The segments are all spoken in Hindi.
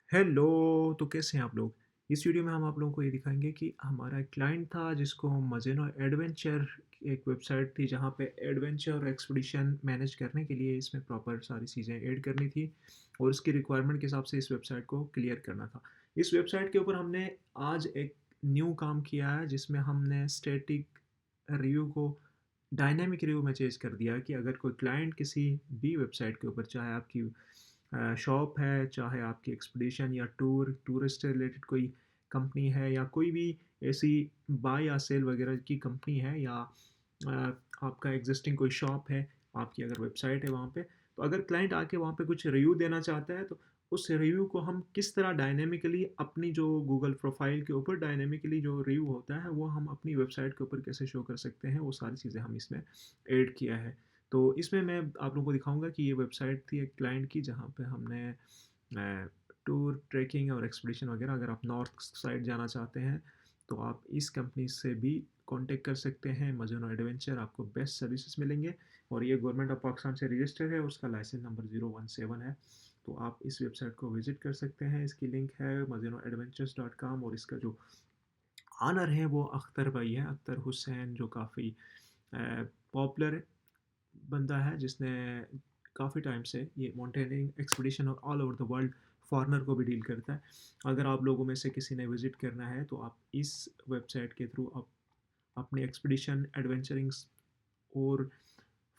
हेलो। तो कैसे हैं आप लोग? इस वीडियो में हम आप लोगों को ये दिखाएंगे कि हमारा एक क्लाइंट था जिसको मज़ेनो एडवेंचर एक वेबसाइट थी जहाँ पे एडवेंचर और एक्सपीडिशन मैनेज करने के लिए इसमें प्रॉपर सारी चीज़ें ऐड करनी थी और उसकी रिक्वायरमेंट के हिसाब से इस वेबसाइट को क्लियर करना था। इस वेबसाइट के ऊपर हमने आज एक न्यू काम किया है जिसमें हमने स्टैटिक रिव्यू को डायनेमिक रिव्यू में चेंज कर दिया कि अगर कोई क्लाइंट किसी भी वेबसाइट के ऊपर, चाहे आपकी शॉप है, चाहे आपकी एक्सपीडिशन या टूरिस्ट से रिलेटेड कोई कंपनी है, या कोई भी ऐसी बाय या सेल वगैरह की कंपनी है, या आपका एग्जिस्टिंग कोई शॉप है, आपकी अगर वेबसाइट है वहाँ पे, तो अगर क्लाइंट आके वहाँ पे कुछ रिव्यू देना चाहता है तो उस रिव्यू को हम किस तरह डायनेमिकली अपनी जो गूगल प्रोफाइल के ऊपर डायनेमिकली जो रिव्यू होता है वो हम अपनी वेबसाइट के ऊपर कैसे शो कर सकते हैं, वो सारी चीज़ें हम इसमें ऐड किया है। तो इसमें मैं आप लोगों को दिखाऊंगा कि ये वेबसाइट थी एक क्लाइंट की जहाँ पे हमने टूर ट्रैकिंग और एक्सपीडिशन वगैरह, अगर आप नॉर्थ साइड जाना चाहते हैं तो आप इस कंपनी से भी कांटेक्ट कर सकते हैं। मज़ेनो एडवेंचर, आपको बेस्ट सर्विसेज मिलेंगे और ये गवर्नमेंट ऑफ पाकिस्तान से रजिस्टर्ड है और उसका लाइसेंस नंबर 017 है। तो आप इस वेबसाइट को विजिट कर सकते हैं। इसकी लिंक है mazenoadventures.com और इसका जो ऑनर है वो अख्तर भाई है, अख्तर हुसैन, जो काफ़ी पॉपुलर बंदा है जिसने काफ़ी टाइम से ये माउंटेनियरिंग एक्सपीडिशन और all over the world foreigner को भी डील करता है। अगर आप लोगों में से किसी ने विज़िट करना है तो आप इस वेबसाइट के थ्रू आप अपने एक्सपीडिशन एडवेंचरिंग्स और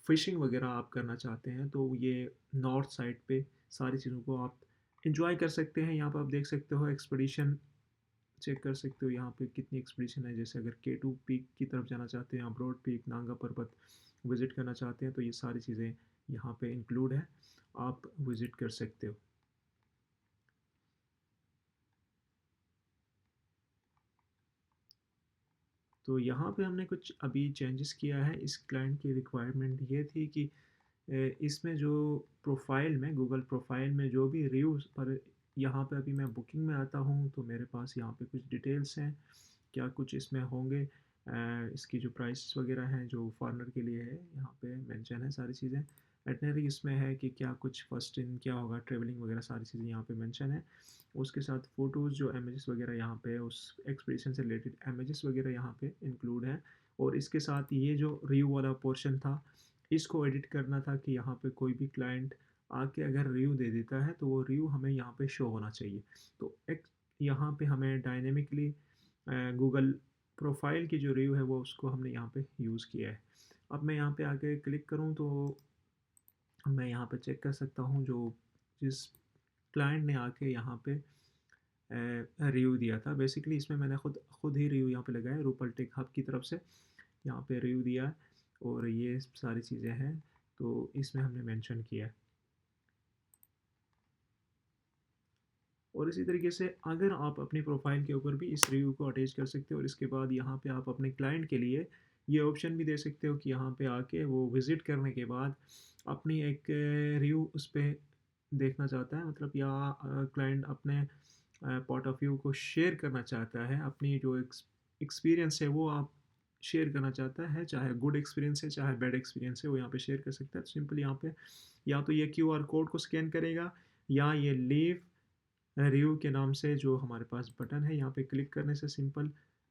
फ़िशिंग वगैरह आप करना चाहते हैं तो ये नॉर्थ साइड पे सारी चीज़ों को आप इंजॉय कर सकते हैं। यहाँ पर आप देख सकते हो एक्सपीडिशन, चेक कर सकते हो यहाँ पे कितनी एक्सपीडिशन है। जैसे अगर K2 पीक की तरफ जाना चाहते हैं, अब्रोड पीक, नांगा पर्वत विज़िट करना चाहते हैं तो ये सारी चीज़ें यहाँ पे इंक्लूड है, आप विज़िट कर सकते हो। तो यहाँ पे हमने कुछ अभी चेंजेस किया है। इस क्लाइंट की रिक्वायरमेंट ये थी कि इसमें जो प्रोफाइल में, गूगल प्रोफाइल में जो भी रिव्यूज़ पर, यहाँ पे अभी मैं बुकिंग में आता हूँ तो मेरे पास यहाँ पे कुछ डिटेल्स हैं, क्या कुछ इसमें होंगे। इसकी जो प्राइस वगैरह हैं जो फॉरनर के लिए है यहाँ पे मेंशन है सारी चीज़ें। एटनरी इसमें है कि क्या कुछ फर्स्ट इन क्या होगा, ट्रेवलिंग वगैरह सारी चीज़ें यहाँ पे मेंशन है। उसके साथ फ़ोटोज़ जो इमेजेस वगैरह यहाँ पे उस एक्सपीडिशन से रिलेटेड इमेजेस वगैरह यहाँ पे इंक्लूड हैं। और इसके साथ ये जो रिव्यू वाला पोर्शन था इसको एडिट करना था कि यहाँ पे कोई भी क्लाइंट आके अगर रिव्यू दे देता है तो वो रिव्यू हमें यहाँ पे शो होना चाहिए। तो एक यहाँ पे हमें डायनेमिकली गूगल प्रोफाइल की जो रिव्यू है वो उसको हमने यहाँ पे यूज़ किया है। अब मैं यहाँ पे आके क्लिक करूँ तो मैं यहाँ पे चेक कर सकता हूँ जो जिस क्लाइंट ने आके यहाँ पे रिव्यू दिया था। बेसिकली इसमें मैंने खुद खुद ही रिव्यू यहाँ पे लगाया, रूपल टेक हब की तरफ से यहाँ पे रिव्यू दिया है और ये सारी चीज़ें हैं तो इसमें हमने मेंशन किया है। और इसी तरीके से अगर आप अपनी प्रोफाइल के ऊपर भी इस रिव्यू को अटैच कर सकते हो और इसके बाद यहाँ पे आप अपने क्लाइंट के लिए ये ऑप्शन भी दे सकते हो कि यहाँ पे आके वो विज़िट करने के बाद अपनी एक रिव्यू उस पर देखना चाहता है, मतलब या क्लाइंट अपने पॉइंट ऑफ व्यू को शेयर करना चाहता है, अपनी जो एक्सपीरियंस है वो आप शेयर करना चाहता है, चाहे गुड एक्सपीरियंस है चाहे बैड एक्सपीरियंस है, वो यहाँ पे शेयर कर सकता है। तो सिंपल यहाँ पे या तो ये QR कोड को स्कैन करेगा या ये लीव रिव्यू के नाम से जो हमारे पास बटन है यहाँ पे क्लिक करने से सिंपल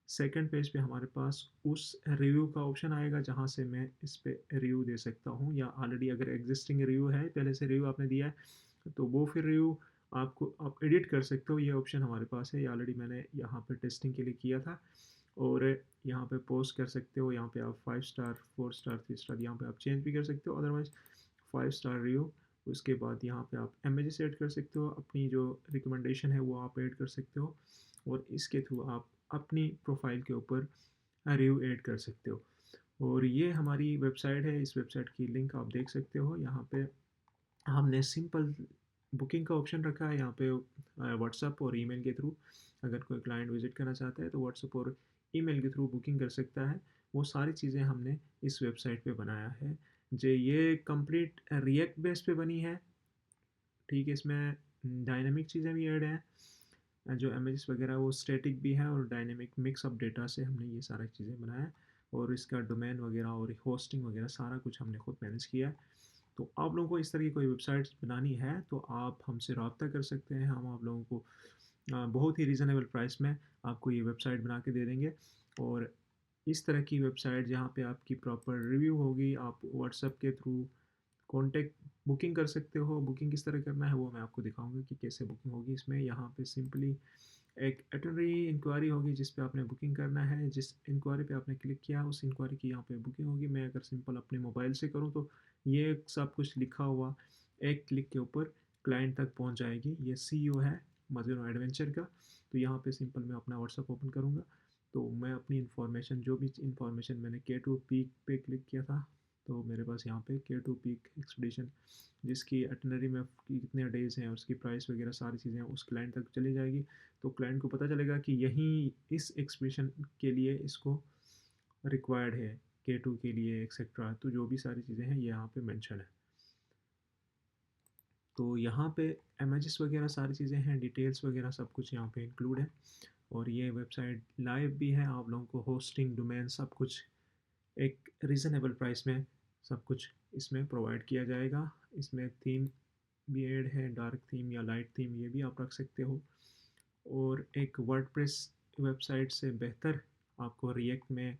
सेकंड पेज पे हमारे पास उस रिव्यू का ऑप्शन आएगा जहाँ से मैं इस पे रिव्यू दे सकता हूँ। या ऑलरेडी अगर एग्जिस्टिंग रिव्यू है, पहले से रिव्यू आपने दिया है तो वो फिर रिव्यू आपको आप एडिट कर सकते हो। ये ऑप्शन हमारे पास है, ये ऑलरेडी मैंने यहाँ पे टेस्टिंग के लिए किया था। और यहाँ पे पोस्ट कर सकते हो, यहाँ पे आप 5 स्टार 4 स्टार 3 स्टार यहाँ पे आप चेंज भी कर सकते हो, अदरवाइज 5 स्टार रिव्यू। उसके बाद यहाँ पे आप इमेजेस ऐड कर सकते हो, अपनी जो रिकमेंडेशन है वो आप ऐड कर सकते हो और इसके थ्रू आप अपनी प्रोफाइल के ऊपर रिव्यू ऐड कर सकते हो। और ये हमारी वेबसाइट है, इस वेबसाइट की लिंक आप देख सकते हो। यहाँ पे हमने सिंपल बुकिंग का ऑप्शन रखा है यहाँ पे, व्हाट्सअप और ईमेल के थ्रू। अगर कोई क्लाइंट विजिट करना चाहता है तो व्हाट्सअप और ईमेल के थ्रू बुकिंग कर सकता है। वो सारी चीज़ें हमने इस वेबसाइट पे बनाया है। जो ये कंप्लीट रिएक्ट बेस पे बनी है, ठीक है। इसमें डायनामिक चीज़ें भी ऐड हैं, जो इमेजेस वगैरह वो स्टैटिक भी है और डायनामिक मिक्स अप डेटा से हमने ये सारी चीज़ें बनाया है। और इसका डोमेन वगैरह और होस्टिंग वगैरह सारा कुछ हमने खुद मैनेज किया है। तो आप लोगों को इस तरह की कोई वेबसाइट्स बनानी है तो आप हमसे रब्ता कर सकते हैं। हम आप लोगों को बहुत ही रीज़नेबल प्राइस में आपको ये वेबसाइट बना के दे देंगे। और इस तरह की वेबसाइट जहाँ पे आपकी प्रॉपर रिव्यू होगी, आप व्हाट्सएप के थ्रू कॉन्टैक्ट बुकिंग कर सकते हो। बुकिंग किस तरह करना है वो मैं आपको दिखाऊंगा कि कैसे बुकिंग होगी। इसमें यहाँ पे सिंपली एक एटनरी इंक्वायरी होगी जिस पे आपने बुकिंग करना है। जिस इंक्वायरी पे आपने क्लिक किया उस इंक्वायरी की यहाँ पे बुकिंग होगी। मैं अगर सिंपल अपने मोबाइल से करूँ तो ये सब कुछ लिखा हुआ एक क्लिक के ऊपर क्लाइंट तक पहुँच जाएगी। ये CEO है मज़ेनो एडवेंचर का। तो यहाँ पे सिंपल मैं अपना व्हाट्सअप ओपन करूँगा तो मैं अपनी इन्फॉर्मेशन जो भी इन्फॉर्मेशन मैंने K2 पीक पे क्लिक किया था तो मेरे पास यहाँ पे K2 पीक एक्सपीडिशन जिसकी एटनरी में कितने डेज़ हैं, उसकी प्राइस वगैरह सारी चीज़ें उस क्लाइंट तक चली जाएगी। तो क्लाइंट को पता चलेगा कि यहीं इस एक्सपीडिशन के लिए इसको रिक्वायर्ड है, K2 के लिए एक्सेट्रा। तो जो भी सारी चीज़ें हैं ये यहाँ पे मेंशन है। तो यहाँ पे इमेजेस वगैरह सारी चीज़ें हैं, डिटेल्स वगैरह सब कुछ यहाँ पे इंक्लूड है। और ये वेबसाइट लाइव भी है। आप लोगों को होस्टिंग, डोमेन सब कुछ एक रीज़नेबल प्राइस में सब कुछ इसमें प्रोवाइड किया जाएगा। इसमें थीम भी ऐड है, डार्क थीम या लाइट थीम ये भी आप रख सकते हो। और एक वर्डप्रेस वेबसाइट से बेहतर आपको रिएक्ट में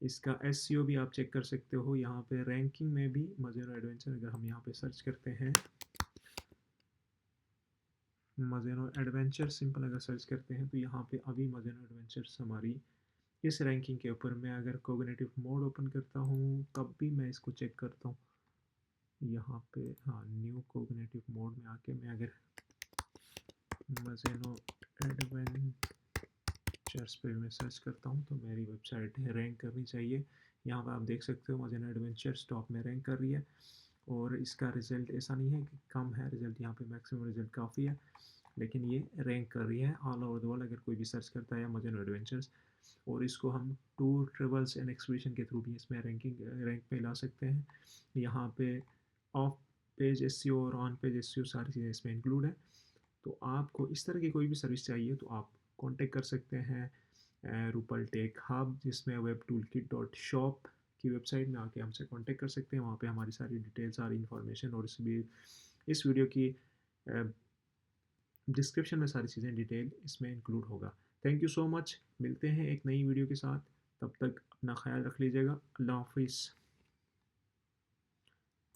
इसका एसईओ भी आप चेक कर सकते हो। यहाँ पे रैंकिंग में भी मज़ेनो एडवेंचर अगर हम यहाँ पे सर्च करते हैं, मज़ेनो एडवेंचर सिंपल अगर सर्च करते हैं तो यहाँ पे अभी मज़ेनो एडवेंचर्स हमारी इस रैंकिंग के ऊपर। मैं अगर कोग्निटिव मोड ओपन करता हूँ तब भी मैं इसको चेक करता हूँ यहाँ पे। हाँ, न्यू कोग्निटिव मोड में आके मैं अगर मज़ेनो एडवेंचर्स पे मैं सर्च करता हूँ तो मेरी वेबसाइट रैंक करनी चाहिए। यहाँ पर आप देख सकते हो मज़ेनो एडवेंचर्स टॉप में रैंक कर रही है। और इसका रिज़ल्ट ऐसा नहीं है कि कम है रिज़ल्ट, यहाँ पे मैक्सिमम रिज़ल्ट काफ़ी है, लेकिन ये रैंक कर रही है ऑल ओवर द वर्ल्ड। अगर कोई भी सर्च करता है मज़ेनो एडवेंचर्स और इसको हम टूर, ट्रेवल्स एंड एक्सपीडिशन के थ्रू भी इसमें रैंक पे ला सकते हैं। यहाँ पे ऑफ पेज एसईओ और ऑन पेज एसईओ सारी चीज़ें इसमें इंक्लूड है। तो आपको इस तरह की कोई भी सर्विस चाहिए तो आप कांटेक्ट कर सकते हैं रूपल टेक हब, जिसमें web tool kit dot shop की वेबसाइट में आके हमसे कांटेक्ट कर सकते हैं। वहाँ पे हमारी सारी डिटेल, सारी इन्फॉर्मेशन और इस वीडियो की डिस्क्रिप्शन में सारी चीज़ें डिटेल इसमें इंक्लूड होगा। Thank you so much. मिलते हैं एक नई वीडियो के साथ। तब तक अपना ख्याल रख लीजिएगा। अल्लाह हाफिज़।